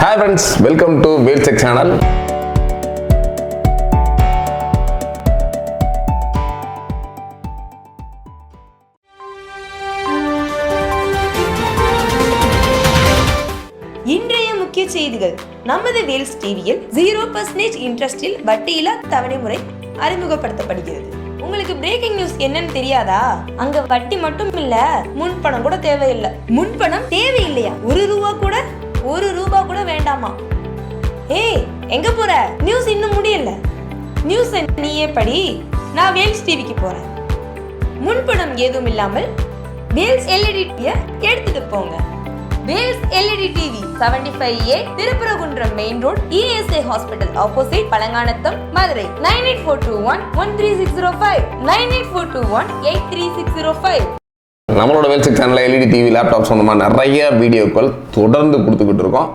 Hi friends, welcome to Wheelcheck channel. இன்றைய முக்கிய செய்திகள். நமது வேல்ஸ் டிவியில் 0% இன்ட்ரெஸ்டில் வட்டியில்லா தவணை முறை அறிமுகப்படுத்தப்படுகிறது. உங்களுக்கு பிரேக்கிங் நியூஸ் என்னன்னு தெரியாதா? அங்க வட்டி மட்டும் இல்ல, முன்பணம் கூட தேவையில்லை. முன்பணம் தேவையில்லையா? ஒரு ரூபா கூட வேண்டாமா? ஏய், எங்க போற? நியூஸ் இன்னும் முடியல. நியூஸ் நீயே படி. நான் வேல்ஸ் டிவிக்கு போறேன். முன்பணம் ஏதும் இல்லாமல் வேல்ஸ் எல்இடி டிவியை எடுத்துட்டு போங்க. Vels LED TV 75A Thiruparankundram main road, ESI hospital opposite, Palanganatham, Madurai. 9842133605 9842183605. நம்மளோட வேல்செக் சேனலில் எல்இடி டிவி லேப்டாப் சொந்தமாக நிறைய வீடியோக்கள் தொடர்ந்து கொடுத்துக்கிட்டு இருக்கோம்.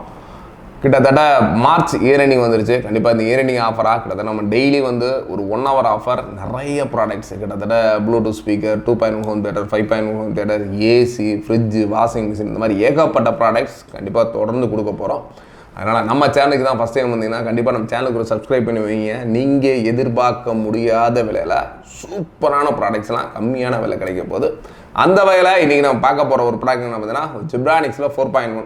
கிட்டத்தட்ட மார்ச் இயர் எண்டிங் வந்துருச்சு. கண்டிப்பாக இந்த இயர் எண்டிங் ஆஃபராக கிட்டத்தட்ட நம்ம டெய்லி வந்து ஒரு 1 hour ஆஃபர் நிறைய ப்ராடக்ட்ஸ், கிட்டத்தட்ட Bluetooth speaker, 2.1 home theatre, 5.1 home theatre, AC, fridge, washing machine, இந்த மாதிரி ஏகப்பட்ட ப்ராடக்ட்ஸ் கண்டிப்பாக தொடர்ந்து கொடுக்க போகிறோம். அதனால் நம்ம சேனலுக்கு தான் ஃபஸ்ட் டைம் வந்தீங்கன்னா கண்டிப்பாக நம்ம சேனலுக்கு ஒரு சப்ஸ்கிரைப் பண்ணி வைங்க. நீங்கள் எதிர்பார்க்க முடியாத விலையில் சூப்பரான ப்ராடக்ட்ஸ்லாம் கம்மியான விலை கிடைக்க போகுது. அந்த வகையில் இன்றைக்கி நம்ம பார்க்க போகிற ஒரு ப்ராடக்ட் என்ன பார்த்தீங்கன்னா ஜிப்ரானிக்ஸில் 4.1.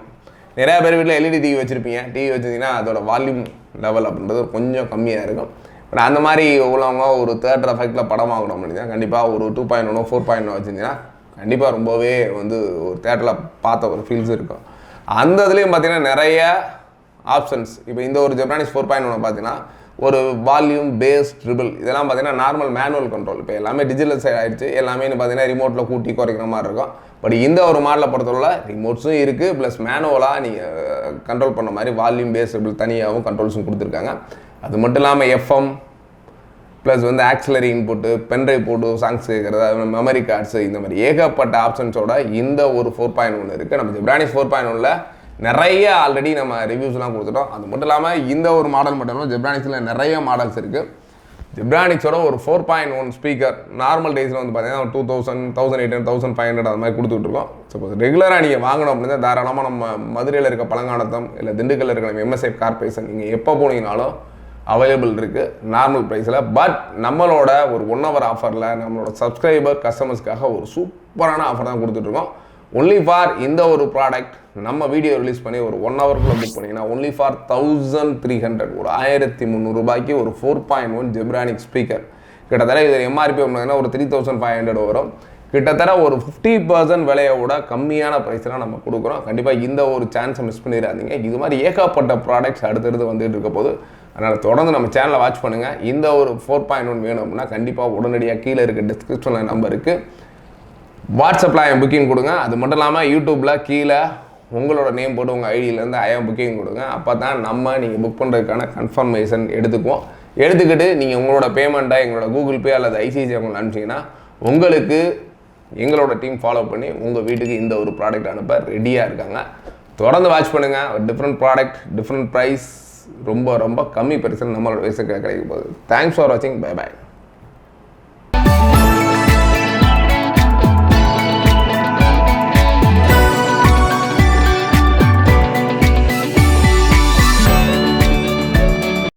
நிறையா பேர் வீட்டில் எல்இடி டிவி வச்சுருப்பீங்க. டிவி வச்சுருந்தீங்கன்னா அதோட வால்யூம் லெவல் அப்படின்றது கொஞ்சம் கம்மியாக இருக்கும். பட் அந்த மாதிரி உள்ளவங்க ஒரு தியேட்டர் எஃபெக்டில் படம் வாங்கணும் அப்படின்னா கண்டிப்பாக ஒரு 2.1 4.1 வச்சுருந்தீங்கன்னா கண்டிப்பாக ரொம்பவே வந்து ஒரு தேட்டரில் பார்த்த ஒரு ஃபீல்ஸ் இருக்கும். அந்த இதுலேயும் பார்த்தீங்கன்னா நிறைய ஆப்ஷன்ஸ். இப்போ இந்த ஒரு ஜிப்ரானிக்ஸ் 4.1 பார்த்தீங்கன்னா ஒரு வால்யூம், பேஸ், ட்ரிபிள் இதெல்லாம் பார்த்தீங்கன்னா நார்மல் மேனுவல் கண்ட்ரோல். இப்போ எல்லாமே டிஜிட்டல் சைட் ஆகிடுச்சு. எல்லாமே பார்த்தீங்கன்னா ரிமோட்டில் கூட்டி குறைக்கிற மாதிரி இருக்கும். பட் இந்த ஒரு மாடலை பொறுத்தவரை ரிமோட்ஸும் இருக்குது, ப்ளஸ் மேனுவலாக நீங்கள் கண்ட்ரோல் பண்ண மாதிரி வால்யூம், பேஸ், ட்ரிபிள் தனியாகவும் கண்ட்ரோல்ஸும் கொடுத்துருக்காங்க. அது மட்டும் இல்லாமல் FM ப்ளஸ் வந்து ஆக்சிலரி இன்புட்டு, பென்ட்ரைவ் போட்டு சாங்ஸ் கேட்குறது, மெமரி கார்ட்ஸு, இந்த மாதிரி ஏகப்பட்ட ஆப்ஷன்ஸோட இந்த ஒரு 4.1 இருக்குது. நம்ம ஜிப்ரானிக்ஸ் 4.1ல் நிறைய ஆல்ரெடி நம்ம ரிவ்யூஸ்லாம் கொடுத்துட்டோம். அது மட்டும் இல்லாமல் இந்த ஒரு மாடல் மட்டும் இல்லாமல் ஜிப்ரானிக்ஸில் நிறைய மாடல்ஸ் இருக்குது. ஜிப்ரானிக்ஸோட ஒரு 4.1 ஸ்பீக்கர் நார்மல் டேஸில் வந்து பார்த்தீங்கன்னா 2000, 1800, 1500 அது மாதிரி கொடுத்துட்ருக்கோம். சப்போஸ் ரெகுலராக நீங்கள் வாங்கணும் அப்படின்னா தாராளமாக நம்ம மதுரையில் இருக்க பழங்கானத்தம் இல்லை திண்டுக்கல்ல இருக்க நம்ம MSI கார்பரேஷன் நீங்கள் எப்போ போனீங்கனாலும் அவைலபிள் இருக்குது நார்மல் ப்ரைஸில். பட் நம்மளோட ஒரு 1 hour ஆஃபரில் நம்மளோட சப்ஸ்கிரைபர் கஸ்டமர்ஸ்க்காக ஒரு சூப்பரான ஆஃபர் தான் கொடுத்துட்ருக்கோம். ஒன்லி ஃபார் இந்த ஒரு ப்ராடக்ட் நம்ம வீடியோ ரிலீஸ் பண்ணி ஒரு 1 hourக்குள்ளே புக் பண்ணிங்கன்னா ஒன்லி ஃபார் 1300 ஒரு 1300 ரூபாய்க்கு ஒரு 4.1 ஜிப்ரானிக் ஸ்பீக்கர். கிட்டத்தட்ட இது MRP அப்படின்னா ஒரு 3500 வரும். கிட்டத்தட்ட ஒரு 50% விலையோட கம்மியான ப்ரைஸ்லாம் நம்ம கொடுக்குறோம். கண்டிப்பாக இந்த ஒரு சான்ஸை மிஸ் பண்ணிடாதீங்க. இது மாதிரி ஏகப்பட்ட ப்ராடக்ட்ஸ் அடுத்தடுத்து வந்துட்டு இருக்க போது. அதனால் தொடர்ந்து நம்ம சேனலை வாட்ச் பண்ணுங்கள். இந்த ஒரு 4.1 வேணும் அப்படின்னா கண்டிப்பாக உடனடியாக கீழே இருக்க டிஸ்கிரிப்ஷனில் நம்பருக்கு வாட்ஸ்அப்பில் புக்கிங் கொடுங்க. அது மட்டும் இல்லாமல் யூடியூப்பில் கீழே உங்களோட நேம் போட்டு உங்கள் ஐடியிலேருந்து புக்கிங் கொடுங்க. அப்போ தான் நீங்கள் புக் பண்ணுறதுக்கான கன்ஃபர்மேஷன் எடுத்துக்கிட்டு நீங்கள் உங்களோட பேமெண்ட்டை எங்களோட கூகுள் பே அல்லது ICICI அக்கௌண்ட் அனுப்பிச்சிங்கன்னா உங்களுக்கு எங்களோட டீம் ஃபாலோ பண்ணி உங்கள் வீட்டுக்கு இந்த ஒரு ப்ராடக்ட் அனுப்ப ரெடியாக இருக்காங்க. தொடர்ந்து வாட்ச் பண்ணுங்கள். டிஃப்ரெண்ட் ப்ராடக்ட், டிஃப்ரெண்ட் ப்ரைஸ், ரொம்ப ரொம்ப கம்மி பரிசு நம்மளோட வயசுக்கு கிடைக்க போகுது. தேங்க்ஸ் ஃபார் வாட்சிங். Bye bye.